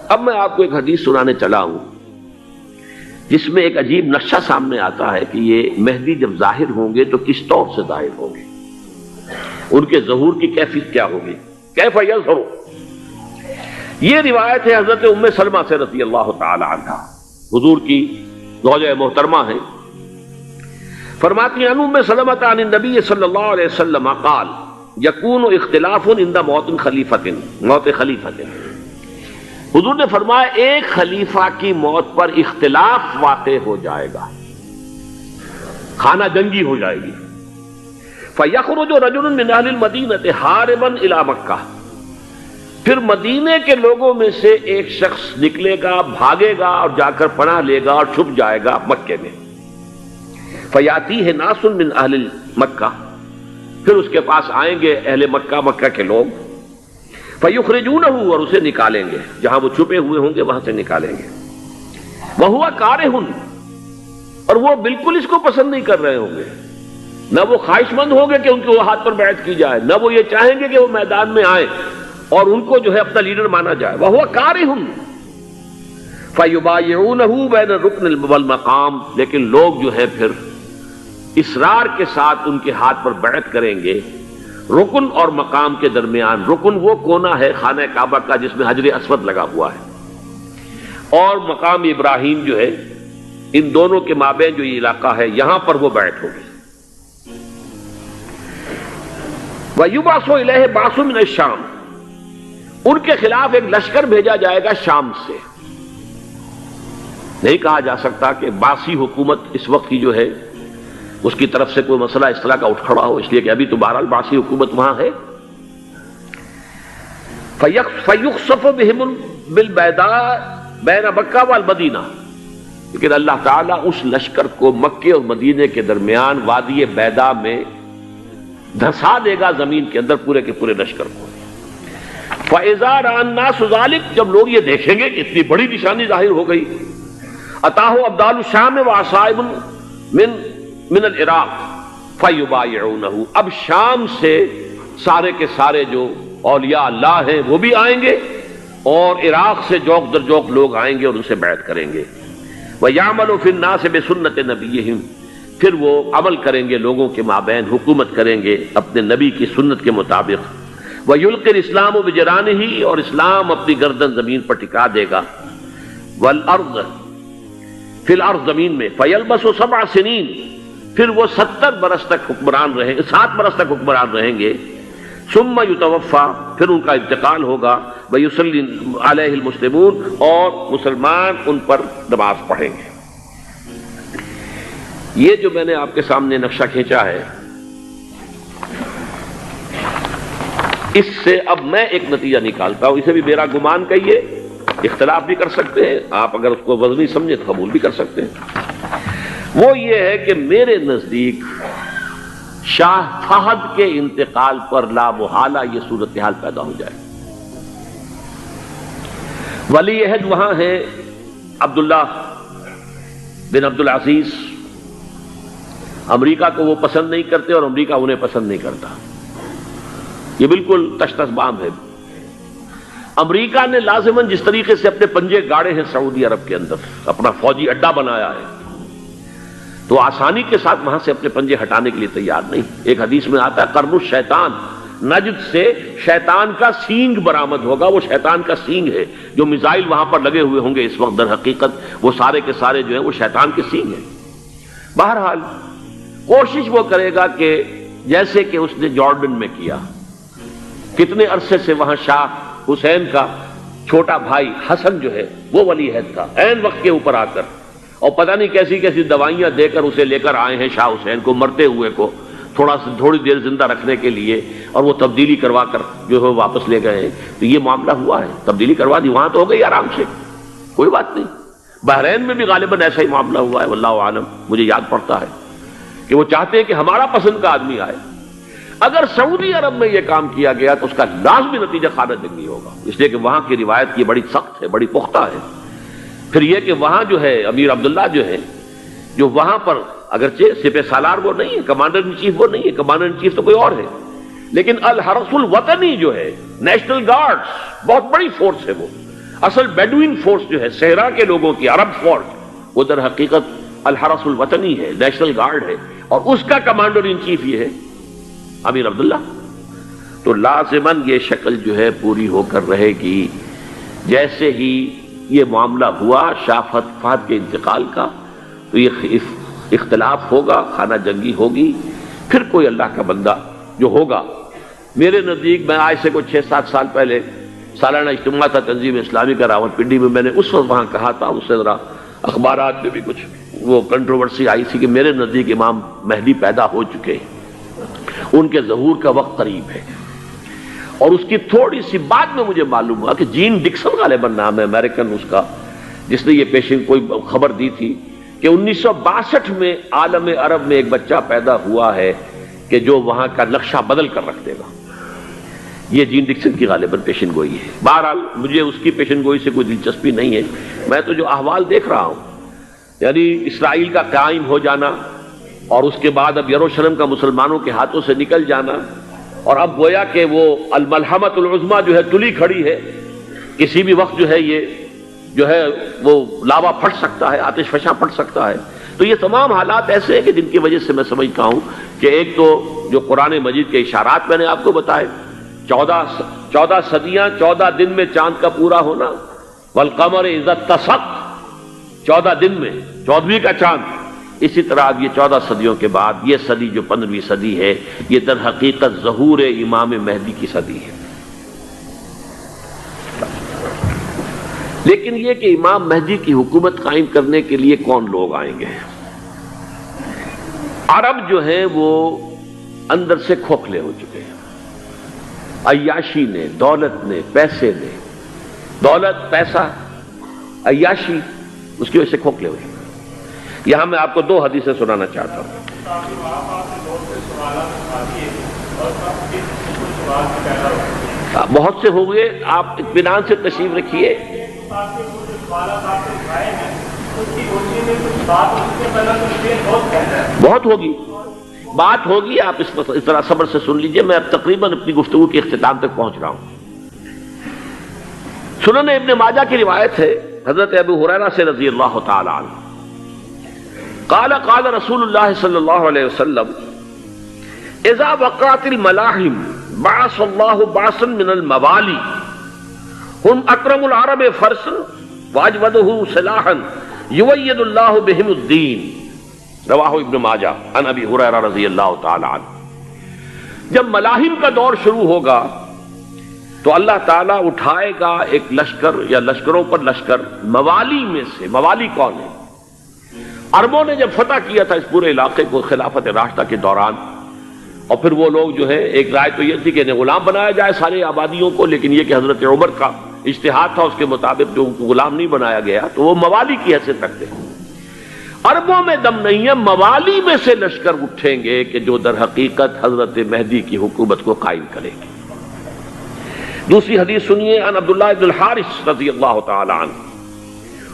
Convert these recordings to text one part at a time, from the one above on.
اب میں آپ کو ایک حدیث سنانے چلا ہوں جس میں ایک عجیب نقشہ سامنے آتا ہے کہ یہ مہدی جب ظاہر ہوں گے تو کس طور سے ظاہر ہوں گے، ان کے ظہور کی کیفیت کیا ہوگی، کیف یظہر۔ یہ روایت ہے حضرت ام سلمہ سے رضی اللہ تعالی عنہا، حضور کی زوجہ محترمہ ہیں، فرماتی ہیں ام سلمہ عن النبی صلی اللہ علیہ وسلم قال یکون اختلاف عند موت خلیفۃ، موت خلیفۃ، حضور نے فرمایا ایک خلیفہ کی موت پر اختلاف واقع ہو جائے گا، خانہ جنگی ہو جائے گی۔ فَيَخْرُجُ رَجُلٌ مِّنْ أَهْلِ الْمَدِينَةِ حَارِبًا إِلَىٰ مَكَّةَ، پھر مدینے کے لوگوں میں سے ایک شخص نکلے گا، بھاگے گا اور جا کر پناہ لے گا اور چھپ جائے گا مکے میں۔ فَيَأْتِيهِ نَاسٌ مِّنْ أَهْلِ مَكَّةِ، پھر اس کے پاس آئیں گے اہل مکہ، مکہ کے لوگ، فَيُخْرِجُونَهُ، اور اسے نکالیں گے، جہاں وہ چھپے ہوئے ہوں گے وہاں سے نکالیں گے۔ وَهُوَ كَارِهٌ، اور وہ بالکل اس کو پسند نہیں کر رہے ہوں گے، نہ وہ خواہش مند ہوں گے کہ ان کے ہاتھ پر بیعت کی جائے، نہ وہ یہ چاہیں گے کہ وہ میدان میں آئیں اور ان کو جو ہے اپنا لیڈر مانا جائے۔ وَهُوَ كَارِهٌ فَيُبَايِعُونَهُ بَيْنَ الرُّكْنِ وَالْمَقَامِ، لیکن لوگ جو ہے پھر اصرار کے ساتھ ان کے ہاتھ پر بیعت کریں گے رکن اور مقام کے درمیان۔ رکن وہ کونا ہے خانہ کعبہ کا جس میں حجر اسود لگا ہوا ہے، اور مقام ابراہیم جو ہے، ان دونوں کے مابین جو یہ علاقہ ہے یہاں پر وہ بیعت ہوگی۔ وَيُبْعَثُ إِلَيْهِ بَعْثٌ مِّنَ الشَّامِ، ان کے خلاف ایک لشکر بھیجا جائے گا شام سے۔ نہیں کہا جا سکتا کہ باسی حکومت اس وقت کی جو ہے اس کی طرف سے کوئی مسئلہ اس طرح کا اٹھ کھڑا ہو، اس لیے کہ ابھی تو بہرحال باسی حکومت وہاں ہے۔ فَيُخْسَفُ بِهِمُ بِالْبَيْضَاءِ بَيْنَ مَكَّةَ وَالْمَدِينَةِ، لیکن اللہ تعالیٰ اس لشکر کو مکے اور مدینے کے درمیان وادی بیضاء میں دھسا دے گا زمین کے اندر، پورے کے پورے لشکر کو۔ فَإِذَا رَأَى النَّاسُ ذَلِكَ، جب لوگ یہ دیکھیں گے کہ اتنی بڑی نشانی ظاہر ہو گئی، أَتَاهُ أَبْدَالُ الشَّامِ وَعَصَائِبٌ من العراق فَيُبَايِعُونَهُ، اب شام سے سارے کے سارے جو اولیاء اللہ ہیں وہ بھی آئیں گے، اور عراق سے جوق در جوق لوگ آئیں گے اور ان سے بیعت کریں گے۔ وَيَعْمَلُ فِي النَّاسِ بِسُنَّةِ نَبِيِّهِمْ، پھر وہ عمل کریں گے لوگوں کے مابین، حکومت کریں گے اپنے نبی کی سنت کے مطابق۔ وَيُلْقِي الْإِسْلَامُ بِجَرَانِهِ، اور اسلام اپنی گردن زمین پر ٹکا دے گا۔ وَالْأَرْض فِي الْأَرْض، زمین میں۔ فَيَلْبَسُ 7 سنین، پھر وہ 70 برس تک حکمران رہیں، 7 برس تک حکمران رہیں گے۔ ثم یتوفا، پھر ان کا انتقال ہوگا۔ ویصلی علیہ المسلمون، اور مسلمان ان پر نماز پڑھیں گے۔ یہ جو میں نے آپ کے سامنے نقشہ کھینچا ہے، اس سے اب میں ایک نتیجہ نکالتا ہوں، اسے بھی میرا گمان کہیے، اختلاف بھی کر سکتے ہیں آپ، اگر اس کو وزنی سمجھے تو قبول بھی کر سکتے ہیں۔ وہ یہ ہے کہ میرے نزدیک شاہ فہد کے انتقال پر لا محالہ یہ صورتحال پیدا ہو جائے۔ ولی عہد وہاں ہے عبداللہ بن عبدالعزیز، امریکہ کو وہ پسند نہیں کرتے اور امریکہ انہیں پسند نہیں کرتا، یہ بالکل تشتس بام ہے۔ امریکہ نے لازماً جس طریقے سے اپنے پنجے گاڑے ہیں سعودی عرب کے اندر، اپنا فوجی اڈا بنایا ہے، تو آسانی کے ساتھ وہاں سے اپنے پنجے ہٹانے کے لیے تیار نہیں۔ ایک حدیث میں آتا ہے قرن الشیطان، نجد سے شیطان کا سینگ برآمد ہوگا، وہ شیطان کا سینگ ہے، جو میزائل وہاں پر لگے ہوئے ہوں گے اس وقت، در حقیقت وہ سارے کے سارے جو ہیں وہ شیطان کے سینگ ہیں۔ بہرحال کوشش وہ کرے گا کہ جیسے کہ اس نے جارڈن میں کیا، کتنے عرصے سے وہاں شاہ حسین کا چھوٹا بھائی حسن جو ہے وہ ولی عہد تھا، عین وقت کے اوپر آ کر، اور پتہ نہیں کیسی کیسی دوائیاں دے کر اسے لے کر آئے ہیں شاہ حسین کو، مرتے ہوئے کو تھوڑی دیر زندہ رکھنے کے لیے، اور وہ تبدیلی کروا کر جو ہے واپس لے گئے ہیں۔ تو یہ معاملہ ہوا ہے، تبدیلی کروا دی، وہاں تو ہو گئی آرام سے، کوئی بات نہیں۔ بحرین میں بھی غالباً ایسا ہی معاملہ ہوا ہے، واللہ عالم، مجھے یاد پڑتا ہے کہ وہ چاہتے ہیں کہ ہمارا پسند کا آدمی آئے۔ اگر سعودی عرب میں یہ کام کیا گیا تو اس کا لازمی نتیجہ خانہ جنگی ہوگا، اس لیے کہ وہاں کی روایت کی بڑی سخت ہے، بڑی پختہ ہے۔ پھر یہ کہ وہاں جو ہے امیر عبداللہ جو ہے، جو وہاں پر اگرچہ سپہ سالار وہ نہیں ہے، کمانڈر ان چیف وہ نہیں ہے، کمانڈر ان چیف تو کوئی اور ہے، لیکن الحرس الوطنی جو ہے، نیشنل گارڈز، بہت بڑی فورس ہے وہ۔ اصل بیڈوین فورس جو ہے صحرا کے لوگوں کی عرب فورس، وہ در حقیقت الحرس الوطنی ہے، نیشنل گارڈ ہے، اور اس کا کمانڈر ان چیف یہ ہے امیر عبداللہ۔ تو لازماً یہ شکل جو ہے پوری ہو کر رہے گی۔ جیسے ہی یہ معاملہ ہوا شاہ فہد کے انتقال کا، تو یہ اختلاف ہوگا، خانہ جنگی ہوگی، پھر کوئی اللہ کا بندہ جو ہوگا۔ میرے نزدیک، میں آج سے کوئی 6-7 سال پہلے سالانہ اجتماع تھا تنظیم اسلامی کا راولپنڈی میں، میں نے اس وقت وہاں کہا تھا، اس سے ذرا اخبارات میں بھی کچھ وہ کنٹروورسی آئی تھی کہ میرے نزدیک امام مہدی پیدا ہو چکے ہیں، ان کے ظہور کا وقت قریب ہے۔ اور اس کی تھوڑی سی بعد میں مجھے معلوم ہوا کہ جین ڈکسن غالباً نام ہے امریکن اس کا، جس نے یہ پیشن کوئی خبر دی تھی کہ 1962 میں عالم عرب میں ایک بچہ پیدا ہوا ہے کہ جو وہاں کا نقشہ بدل کر رکھ دے گا۔ یہ جین ڈکسن کی غالباً پیشن گوئی ہے۔ بہرحال مجھے اس کی پیشن گوئی سے کوئی دلچسپی نہیں ہے، میں تو جو احوال دیکھ رہا ہوں، یعنی اسرائیل کا قائم ہو جانا، اور اس کے بعد اب یروشلم کا مسلمانوں کے ہاتھوں سے نکل جانا، اور اب گویا کہ وہ الملحمۃ العظمیٰ جو ہے تلی کھڑی ہے، کسی بھی وقت جو ہے یہ جو ہے وہ لاوا پھٹ سکتا ہے، آتش فشاں پھٹ سکتا ہے۔ تو یہ تمام حالات ایسے ہیں کہ جن کی وجہ سے میں سمجھتا ہوں کہ ایک تو جو قرآن مجید کے اشارات میں نے آپ کو بتائے، 14 صدیاں، 14 دن میں چاند کا پورا ہونا، والقمر اذا اتسق، 14 دن میں 14ویں کا چاند۔ اسی طرح اب یہ 14 صدیوں کے بعد یہ صدی جو 15ویں صدی ہے، یہ در حقیقت ظہور امام مہدی کی صدی ہے۔ لیکن یہ کہ امام مہدی کی حکومت قائم کرنے کے لیے کون لوگ آئیں گے؟ عرب جو ہیں وہ اندر سے کھوکھلے ہو چکے ہیں، عیاشی نے، دولت نے، پیسے نے، دولت، پیسہ، عیاشی، اس کی وجہ سے کھوکھلے ہوئے۔ یہاں میں آپ کو 2 حدیثیں سنانا چاہتا ہوں۔ بہت سے ہوئے، آپ اطمینان سے تشریف رکھیے۔ بہت ہوگی، بات ہوگی، آپ اس طرح صبر سے سن لیجئے۔ میں اب تقریباً اپنی گفتگو کے اختتام تک پہنچ رہا ہوں۔ سنن ابن ماجہ کی روایت ہے حضرت ابو ہریرہ سے رضی اللہ تعالی عنہ، قال قال رسول اللہ صلی اللہ علیہ وسلم اذا وقعت الملاحم بعث اللہ بعثا من الموالی هم اکرم العرب فرسا واجودہ سلاحا یوید اللہ بہم الدین، رواہ ابن ماجہ عن ابی ہریرہ رضی اللہ تعالی عنہ۔ جب ملاحم کا دور شروع ہوگا تو اللہ تعالیٰ اٹھائے گا ایک لشکر یا لشکروں پر لشکر موالی میں سے۔ موالی کون ہے؟ عربوں نے جب فتح کیا تھا اس پورے علاقے کو خلافت راشدہ کے دوران، اور پھر وہ لوگ جو ہے، ایک رائے تو یہ تھی کہ انہیں غلام بنایا جائے سارے آبادیوں کو، لیکن یہ کہ حضرت عمر کا اجتہاد تھا، اس کے مطابق جو ان کو غلام نہیں بنایا گیا، تو وہ موالی کی حیثیت رکھتے ہیں۔ عربوں میں دم نہیں ہے، موالی میں سے لشکر اٹھیں گے کہ جو در حقیقت حضرت مہدی کی حکومت کو قائم کریں گے۔ دوسری حدیث سنیے، عن عبداللہ ابن الحارث رضی اللہ تعالی عنہ،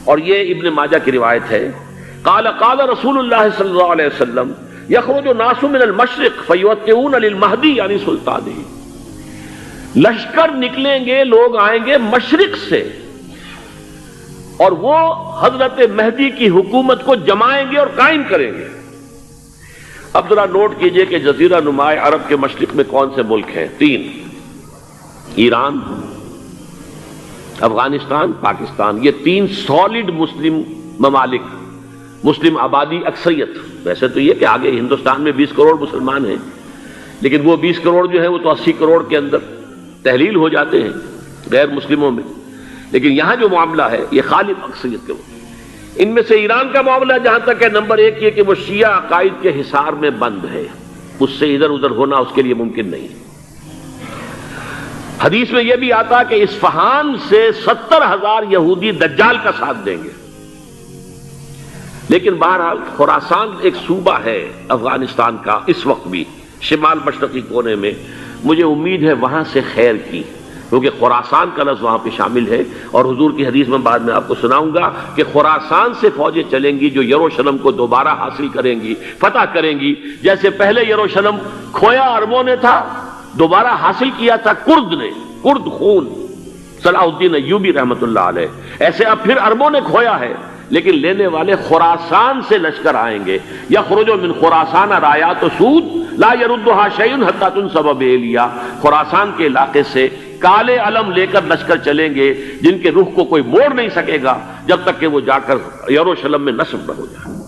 اور یہ ابن ماجہ کی روایت ہے، قال قال رسول اللہ صلی اللہ علیہ وسلم یخرج الناس من المشرق فیوطئون للمہدی یعنی سلطانہ، لشکر نکلیں گے، لوگ آئیں گے مشرق سے، اور وہ حضرت مہدی کی حکومت کو جمائیں گے اور قائم کریں گے۔ اب ذرا نوٹ کیجئے کہ جزیرہ نما عرب کے مشرق میں کون سے ملک ہیں؟ 3، ایران، افغانستان، پاکستان۔ یہ 3 سالڈ مسلم ممالک، مسلم آبادی اکثریت۔ ویسے تو یہ کہ آگے ہندوستان میں 20 کروڑ مسلمان ہیں، لیکن وہ 20 کروڑ جو ہے وہ تو 80 کروڑ کے اندر تحلیل ہو جاتے ہیں غیر مسلموں میں، لیکن یہاں جو معاملہ ہے یہ غالب اکثریت کے۔ ان میں سے ایران کا معاملہ جہاں تک ہے، نمبر 1 یہ کہ وہ شیعہ عقائد کے حصار میں بند ہے، اس سے ادھر ادھر ہونا اس کے لیے ممکن نہیں۔ حدیث میں یہ بھی آتا کہ اصفہان سے 70,000 یہودی دجال کا ساتھ دیں گے۔ لیکن بہرحال خراسان ایک صوبہ ہے افغانستان کا اس وقت بھی، شمال مشرقی کونے میں، مجھے امید ہے وہاں سے خیر کی، کیونکہ خراسان کا لفظ وہاں پہ شامل ہے، اور حضور کی حدیث میں بعد میں آپ کو سناؤں گا کہ خراسان سے فوجیں چلیں گی جو یروشلم کو دوبارہ حاصل کریں گی، فتح کریں گی، جیسے پہلے یروشلم کھویا عربوں نے تھا، دوبارہ حاصل کیا تھا کرد نے، کرد خون صلاح الدین ایوبی رحمۃ اللہ علیہ. ایسے اب پھر عربوں نے کھویا ہے، لیکن لینے والے خراسان سے لشکر آئیں گے. یخرج من خراسان رایات سود لا یردھا شیء حتی تنصب بإیلیا. خراسان کے علاقے سے کالے علم لے کر لشکر چلیں گے جن کے رخ کو کوئی موڑ نہیں سکے گا جب تک کہ وہ جا کر یروشلم میں نصب نہ ہو جائے.